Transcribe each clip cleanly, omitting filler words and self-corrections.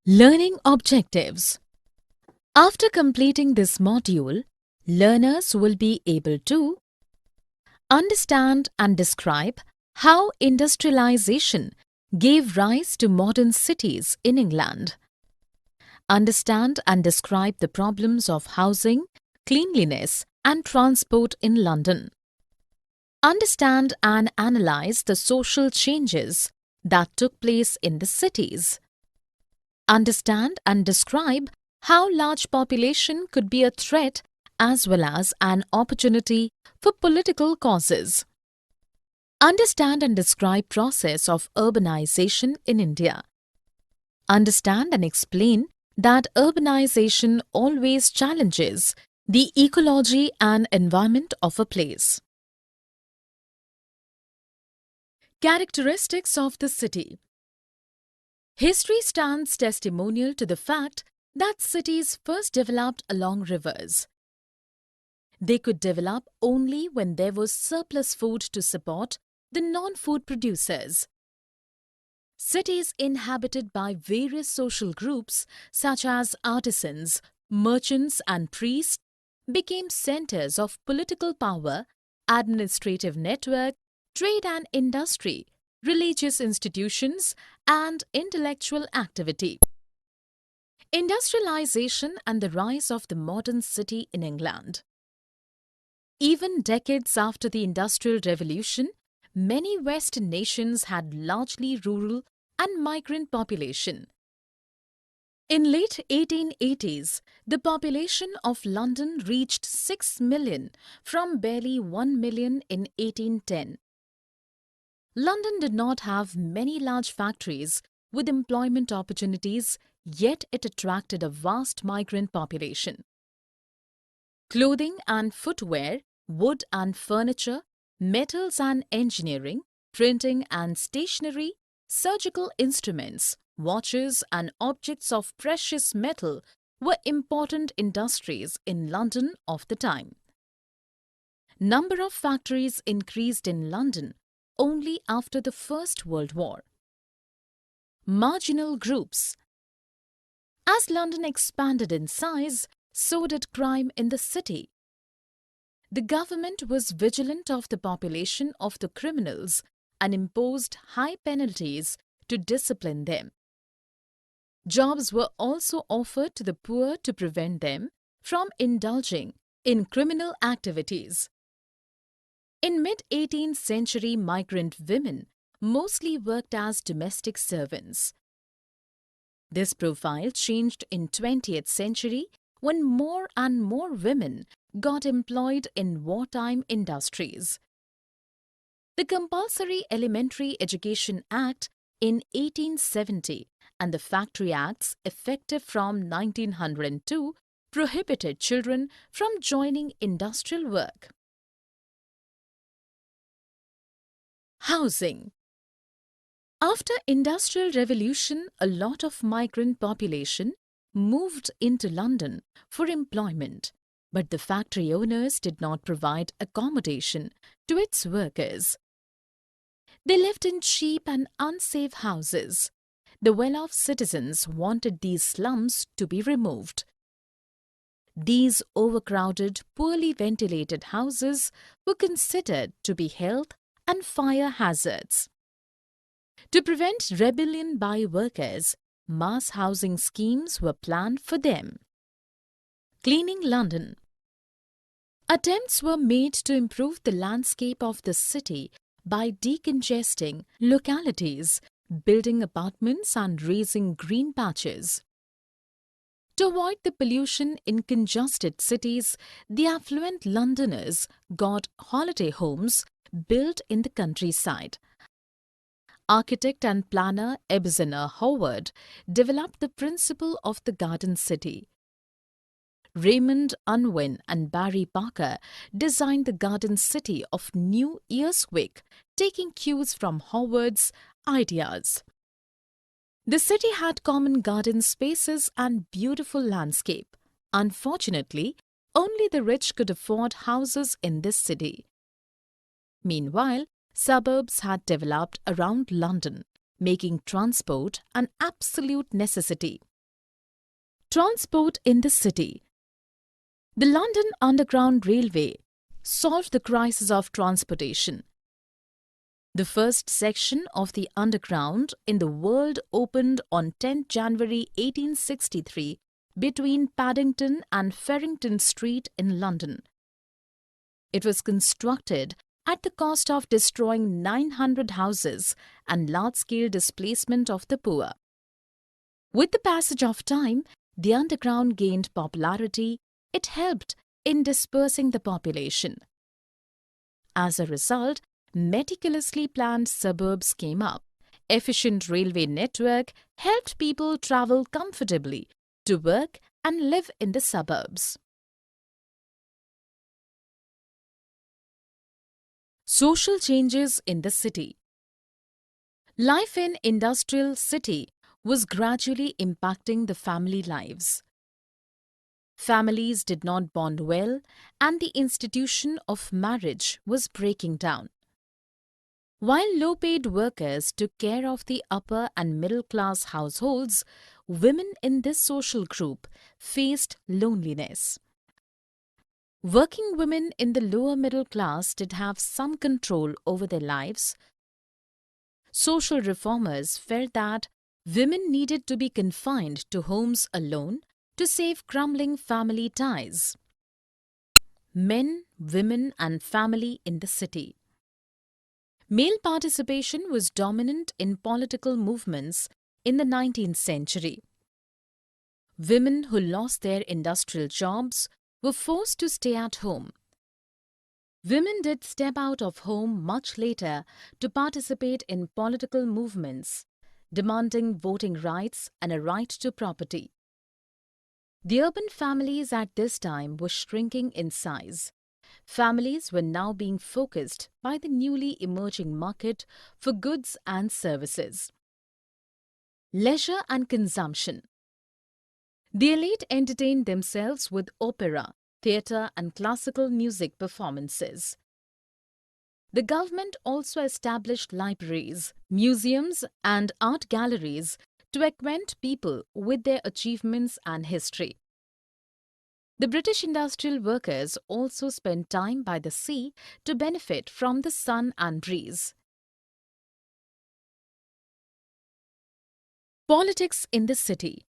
Learning objectives. After completing this module, learners will be able to understand and describe how industrialization gave rise to modern cities in England. Understand and describe the problems of housing, cleanliness, and transport in London. Understand and analyze the social changes that took place in the cities. Understand and describe how large population could be a threat as well as an opportunity for political causes. Understand and describe process of urbanization in India. Understand and explain that urbanization always challenges the ecology and environment of a place. Characteristics of the city. History stands testimonial to the fact that cities first developed along rivers. They could develop only when there was surplus food to support the non-food producers. Cities inhabited by various social groups such as artisans, merchants and priests became centers of political power, administrative network, trade and industry, religious institutions, and intellectual activity. Industrialization and the rise of the modern city in England. Even decades after the Industrial Revolution, many Western nations had largely rural and migrant population. In late 1880s, the population of London reached 6 million from barely 1 million in 1810. London did not have many large factories with employment opportunities, yet it attracted a vast migrant population. Clothing and footwear, wood and furniture, metals and engineering, printing and stationery, surgical instruments, watches and objects of precious metal were important industries in London of the time. Number of factories increased in London only after the First World War. Marginal groups. As London expanded in size, so did crime in the city. The government was vigilant of the population of the criminals and imposed high penalties to discipline them. Jobs were also offered to the poor to prevent them from indulging in criminal activities. In mid-18th century, migrant women mostly worked as domestic servants. This profile changed in 20th century when more and more women got employed in wartime industries. The Compulsory Elementary Education Act in 1870 and the Factory Acts effective from 1902 prohibited children from joining industrial work. Housing. After Industrial Revolution, a lot of migrant population moved into London for employment, but the factory owners did not provide accommodation to its workers. They lived in cheap and unsafe houses. The well-off citizens wanted these slums to be removed. These overcrowded, poorly ventilated houses were considered to be health and fire hazards. To prevent rebellion by workers, mass housing schemes were planned for them. Cleaning London. Attempts were made to improve the landscape of the city by decongesting localities, building apartments and raising green patches. To avoid the pollution in congested cities, the affluent Londoners got holiday homes built in the countryside. Architect and planner Ebenezer Howard developed the principle of the garden city. Raymond Unwin and Barry Parker designed the garden city of New Earswick, taking cues from Howard's ideas. The city had common garden spaces and beautiful landscape. Unfortunately, only the rich could afford houses in this city. Meanwhile, suburbs had developed around London, making transport an absolute necessity. Transport in the city. The London Underground Railway solved the crisis of transportation. The first section of the Underground in the world opened on 10 January 1863 between Paddington and Farrington Street in London. It was constructed at the cost of destroying 900 houses and large-scale displacement of the poor. With the passage of time, the Underground gained popularity. It helped in dispersing the population. As a result, meticulously planned suburbs came up. Efficient railway network helped people travel comfortably to work and live in the suburbs. Social changes in the city. Life in industrial city was gradually impacting the family lives. Families did not bond well, and the institution of marriage was breaking down. While low-paid workers took care of the upper and middle-class households, women in this social group faced loneliness. Working women in the lower middle class did have some control over their lives. Social reformers felt that women needed to be confined to homes alone to save crumbling family ties. Men, women, and family in the city. Male participation was dominant in political movements in the 19th century. Women who lost their industrial jobs were forced to stay at home. Women did step out of home much later to participate in political movements, demanding voting rights and a right to property. The urban families at this time were shrinking in size. Families were now being focused by the newly emerging market for goods and services. Leisure and consumption. The elite entertained themselves with opera, theatre and classical music performances. The government also established libraries, museums and art galleries to acquaint people with their achievements and history. The British industrial workers also spent time by the sea to benefit from the sun and breeze. Politics in the city.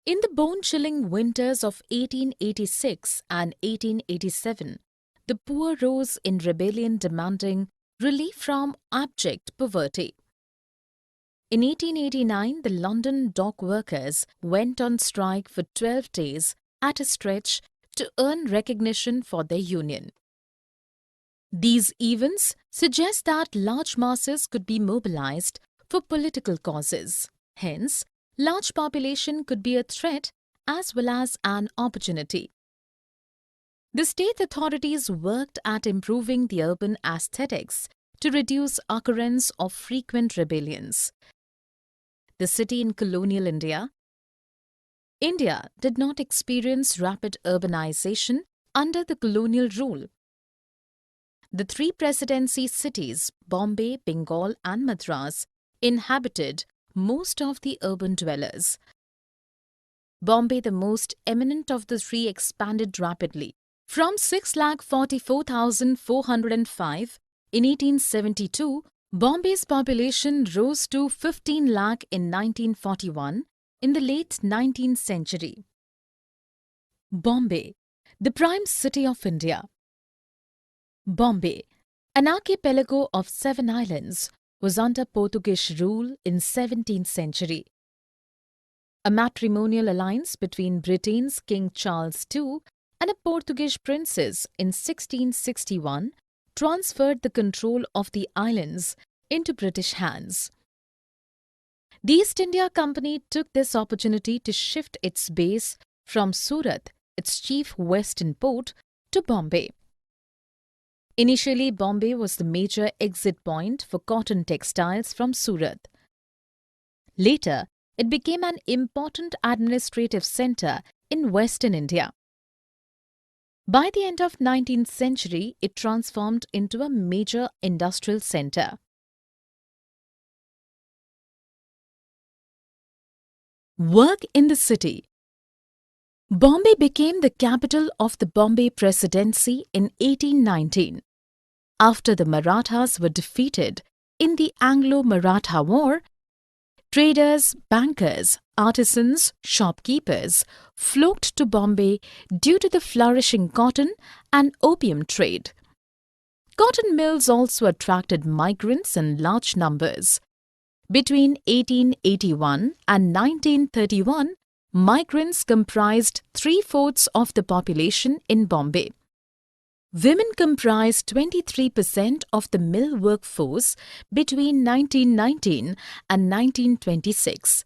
In the bone-chilling winters of 1886 and 1887, the poor rose in rebellion demanding relief from abject poverty. In 1889, the London dock workers went on strike for 12 days at a stretch to earn recognition for their union. These events suggest that large masses could be mobilized for political causes. Hence, large population could be a threat as well as an opportunity. The state authorities worked at improving the urban aesthetics to reduce occurrence of frequent rebellions. The city in colonial India. India did not experience rapid urbanization under the colonial rule. The three presidency cities, Bombay, Bengal and Madras, inhabited most of the urban dwellers. Bombay, the most eminent of the three, expanded rapidly. From 6,44,405 in 1872, Bombay's population rose to 15 lakh in 1941 in the late 19th century. Bombay, the prime city of India. Bombay, an archipelago of 7 islands, was under Portuguese rule in 17th century. A matrimonial alliance between Britain's King Charles II and a Portuguese princess in 1661 transferred the control of the islands into British hands. The East India Company took this opportunity to shift its base from Surat, its chief western port, to Bombay. Initially, Bombay was the major exit point for cotton textiles from Surat. Later, it became an important administrative centre in western India. By the end of 19th century, it transformed into a major industrial centre. Work in the city. Bombay became the capital of the Bombay Presidency in 1819. After the Marathas were defeated in the Anglo-Maratha War, traders, bankers, artisans, shopkeepers flocked to Bombay due to the flourishing cotton and opium trade. Cotton mills also attracted migrants in large numbers. Between 1881 and 1931, migrants comprised three-fourths of the population in Bombay. Women comprised 23% of the mill workforce between 1919 and 1926.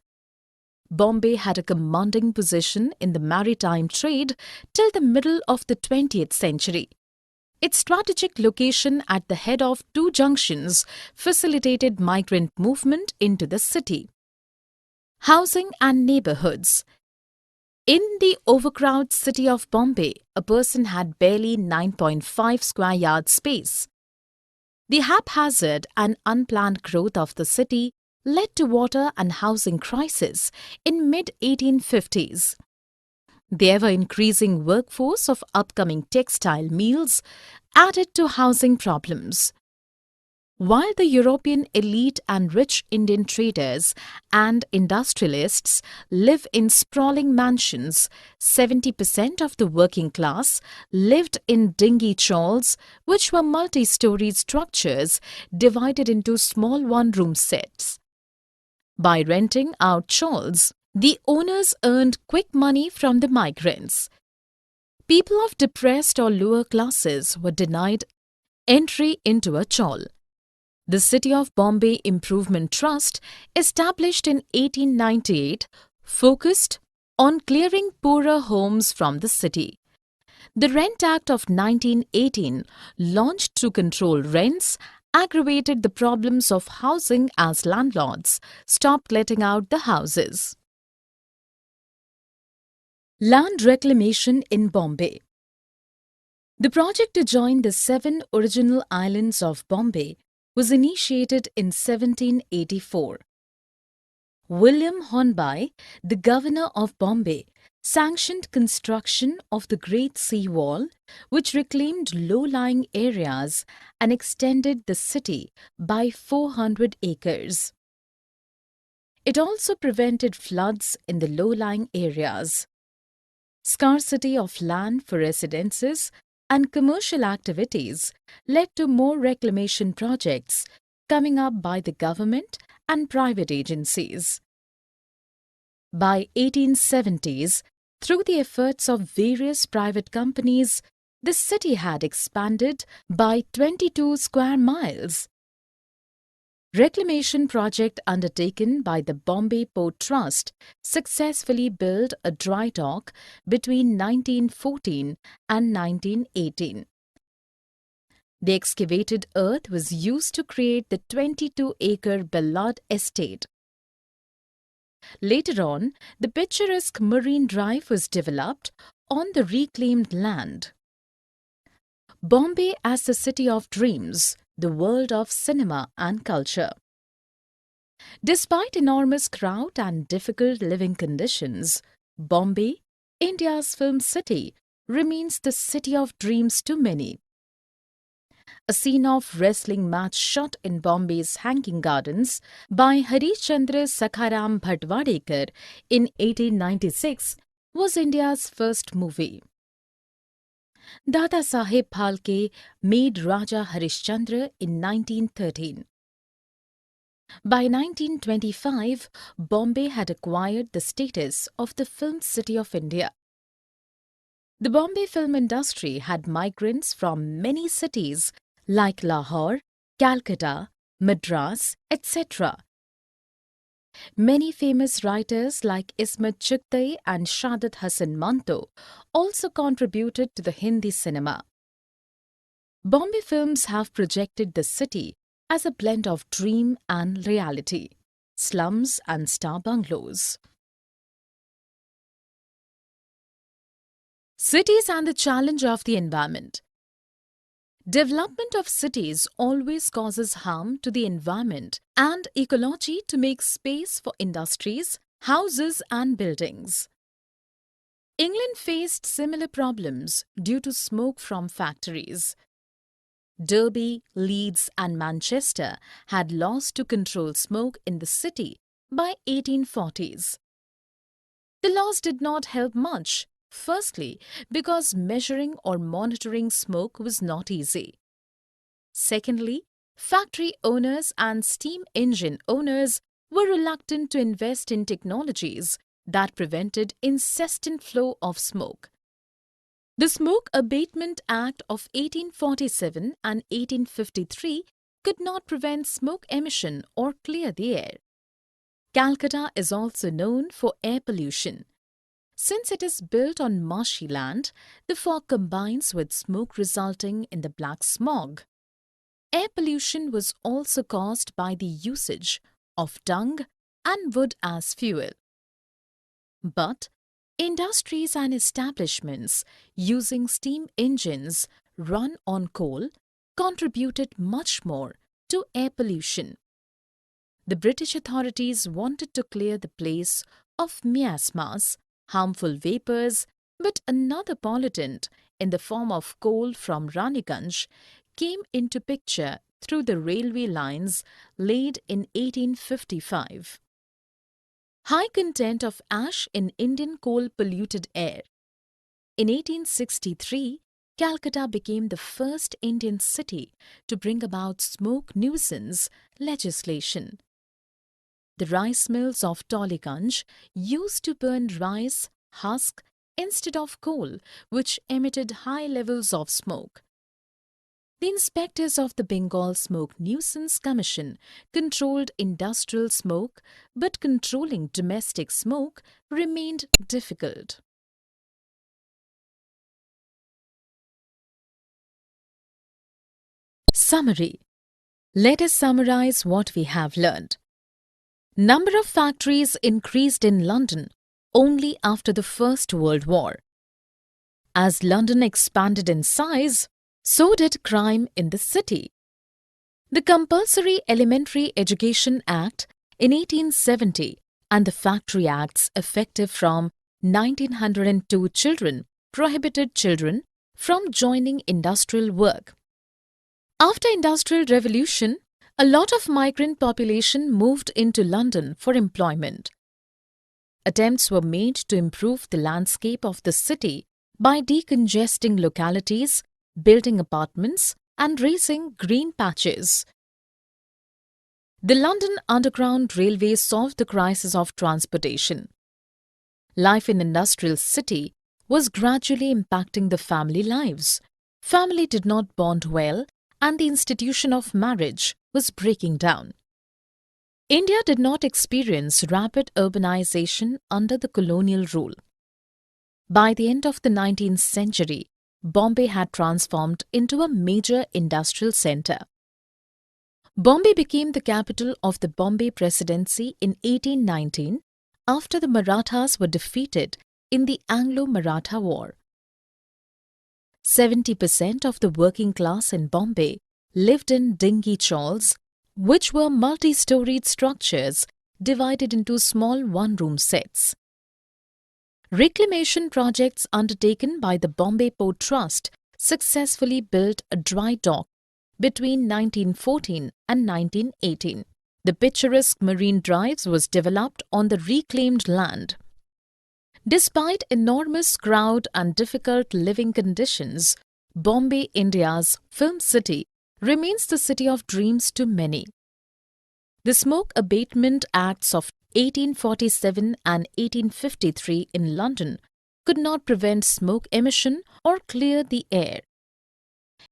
Bombay had a commanding position in the maritime trade till the middle of the 20th century. Its strategic location at the head of two junctions facilitated migrant movement into the city. Housing and neighborhoods. In the overcrowded city of Bombay, a person had barely 9.5 square yards space. The haphazard and unplanned growth of the city led to water and housing crisis in mid-1850s. The ever-increasing workforce of upcoming textile mills added to housing problems. While the European elite and rich Indian traders and industrialists live in sprawling mansions, 70% of the working class lived in dingy chawls, which were multi-story structures divided into small one-room sets. By renting out chawls, the owners earned quick money from the migrants. People of depressed or lower classes were denied entry into a chawl. The City of Bombay Improvement Trust, established in 1898, focused on clearing poorer homes from the city. The Rent Act of 1918, launched to control rents, aggravated the problems of housing as landlords stopped letting out the houses. Land reclamation in Bombay. The project to join the 7 original islands of Bombay was initiated in 1784. William Hornby, the governor of Bombay, sanctioned construction of the Great Sea Wall, which reclaimed low-lying areas and extended the city by 400 acres. It also prevented floods in the low-lying areas. Scarcity of land for residences and commercial activities led to more reclamation projects coming up by the government and private agencies. By 1870s, through the efforts of various private companies, the city had expanded by 22 square miles. Reclamation project undertaken by the Bombay Port Trust successfully built a dry dock between 1914 and 1918. The excavated earth was used to create the 22-acre Ballard Estate. Later on, the picturesque Marine Drive was developed on the reclaimed land. Bombay as the city of dreams, the world of cinema and culture. Despite enormous crowd and difficult living conditions, Bombay, India's film city, remains the city of dreams to many. A scene of wrestling match shot in Bombay's Hanging Gardens by Harishchandra Sakharam Bhatwadekar in 1896 was India's first movie. Dada Saheb Phalke made Raja Harishchandra in 1913. By 1925, Bombay had acquired the status of the film city of India. The Bombay film industry had migrants from many cities like Lahore, Calcutta, Madras, etc. Many famous writers like Ismat Chugtai and Saadat Hasan Manto also contributed to the Hindi cinema. Bombay films have projected the city as a blend of dream and reality, slums and star bungalows. Cities and the challenge of the environment. Development of cities always causes harm to the environment and ecology to make space for industries, houses and buildings. England faced similar problems due to smoke from factories. Derby, Leeds, and Manchester had laws to control smoke in the city by 1840s. The laws did not help much, firstly because measuring or monitoring smoke was not easy. Secondly, factory owners and steam engine owners were reluctant to invest in technologies that prevented incessant flow of smoke. The Smoke Abatement Act of 1847 and 1853 could not prevent smoke emission or clear the air. Calcutta is also known for air pollution. Since it is built on marshy land, the fog combines with smoke resulting in the black smog. Air pollution was also caused by the usage of dung and wood as fuel. But industries and establishments using steam engines run on coal contributed much more to air pollution. The British authorities wanted to clear the place of miasmas, harmful vapours, but another pollutant in the form of coal from Raniganj came into picture through the railway lines laid in 1855. High content of ash in Indian coal polluted air. In 1863, Calcutta became the first Indian city to bring about smoke nuisance legislation. The rice mills of Tollygunge used to burn rice husk instead of coal, which emitted high levels of smoke. The inspectors of the Bengal Smoke Nuisance Commission controlled industrial smoke, but controlling domestic smoke remained difficult. Summary. Let us summarize what we have learned. Number of factories increased in London only after the First World War. As London expanded in size, so did crime in the city. The Compulsory Elementary Education Act in 1870 and the Factory Acts effective from 1902 prohibited children from joining industrial work. After Industrial Revolution, a lot of migrant population moved into London for employment. Attempts were made to improve the landscape of the city by decongesting localities, building apartments, and raising green patches. The London Underground Railway solved the crisis of transportation. Life in industrial city was gradually impacting the family lives. Family did not bond well, and the institution of marriage was breaking down. India did not experience rapid urbanization under the colonial rule. By the end of the 19th century, Bombay had transformed into a major industrial centre. Bombay became the capital of the Bombay Presidency in 1819 after the Marathas were defeated in the Anglo-Maratha War. 70% of the working class in Bombay lived in dinghy chawls, which were multi-storied structures divided into small one-room sets. Reclamation projects undertaken by the Bombay Port Trust successfully built a dry dock between 1914 and 1918. The picturesque marine drives was developed on the reclaimed land. Despite enormous crowd and difficult living conditions, Bombay, India's film city, remains the city of dreams to many. The Smoke Abatement Acts of 1847 and 1853 in London could not prevent smoke emission or clear the air.